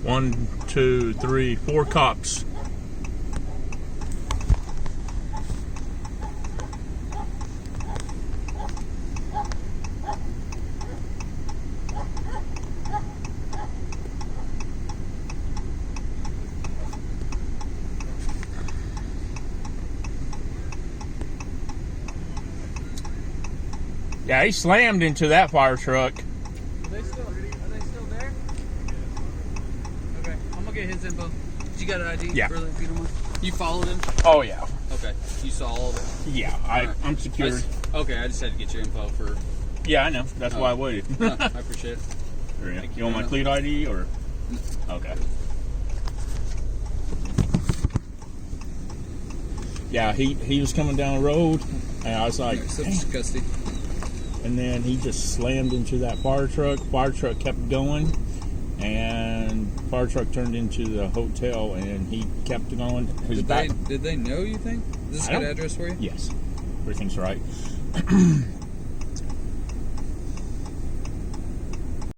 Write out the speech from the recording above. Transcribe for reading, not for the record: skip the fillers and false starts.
1, 2, 3, 4 cops. Yeah, he slammed into that fire truck. Are they still there? Okay, I'm gonna get his info. You got an ID? Yeah. Brother, if you don't mind. You followed him? Oh, yeah. Okay. You saw all of it? Yeah, Right. I'm secured. Okay, I just had to get your info for... Yeah, I know. That's why I waited. No, I appreciate it. There Thank you want my very cleat ID or? Okay. Yeah, he was coming down the road, and I was like, Substance custody. and then he just slammed into that fire truck. Fire truck kept going, and fire truck turned into the hotel, and he kept going. His back. Did they know, you think? Is this a I good don't- address for you? Yes, everything's right.